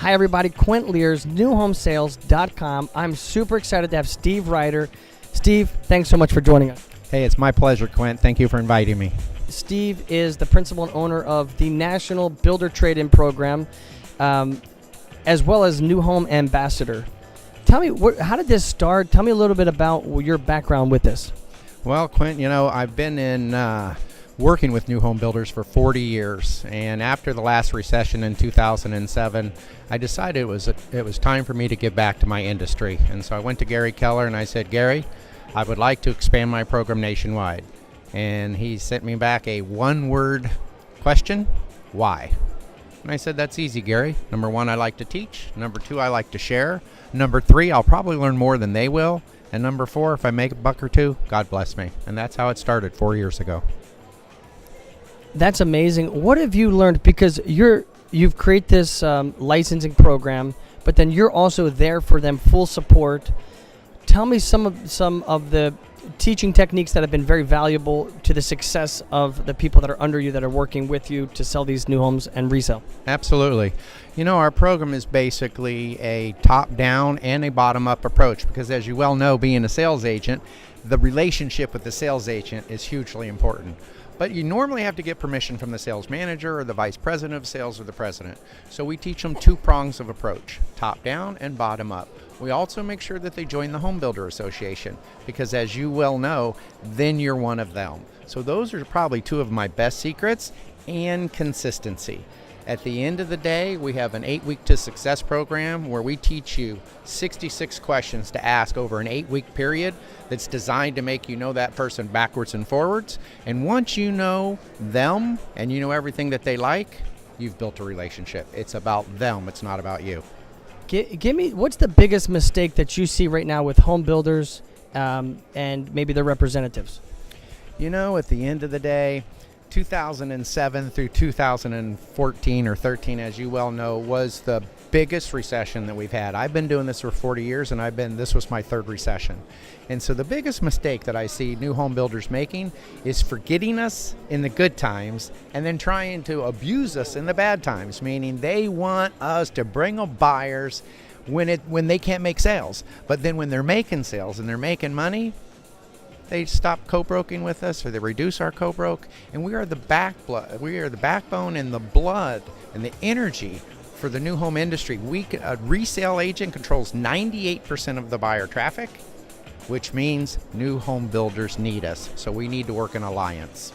Hi, everybody. Quint Lears, newhomesales.com. I'm super excited to have Steve Ryder. Steve, thanks so much for joining us. Hey, it's my pleasure, Quint. Thank you for inviting me. Steve is the principal and owner of the National Builder Trade-In Program, as well as New Home Ambassador. Tell me, how did this start? Tell me a little bit about your background with this. Well, Quint, I've been in working with new home builders for 40 years, and after the last recession in 2007, I decided it was time for me to give back to my industry. And so I went to Gary Keller and I said, Gary, I would like to expand my program nationwide. And he sent me back a one-word question: why? And I said, that's easy, Gary. Number one, I like to teach. Number two, I like to share. Number three, I'll probably learn more than they will. And number four, if I make a buck or two, God bless me. And that's how it started 4 years ago. That's amazing. What have you learned? Because you've created this licensing program, but then you're also there for them, full support. Tell me some of the teaching techniques that have been very valuable to the success of the people that are under you, that are working with you to sell these new homes and resell. Absolutely. Our program is basically a top-down and a bottom-up approach because, as you well know, being a sales agent, the relationship with the sales agent is hugely important. But you normally have to get permission from the sales manager or the vice president of sales or the president. So we teach them two prongs of approach: top down and bottom up. We also make sure that they join the Home Builder Association because, as you well know, then you're one of them. So those are probably two of my best secrets, and consistency. At the end of the day, we have an 8-week to success program where we teach you 66 questions to ask over an 8-week period that's designed to make you know that person backwards and forwards. And once you know them and you know everything that they like, you've built a relationship. It's about them. It's not about you. Give me, what's the biggest mistake that you see right now with home builders and maybe their representatives? At the end of the day, 2007 through 2014 or 13, as you well know, was the biggest recession that we've had. I've been doing this for 40 years, and this was my third recession. And so the biggest mistake that I see new home builders making is forgetting us in the good times and then trying to abuse us in the bad times, meaning they want us to bring them buyers when they can't make sales. But then when they're making sales and they're making money, they stop co-broking with us, or they reduce our co-broke, and we are the backbone and the blood and the energy for the new home industry. A resale agent controls 98% of the buyer traffic, which means new home builders need us. So we need to work in alliance.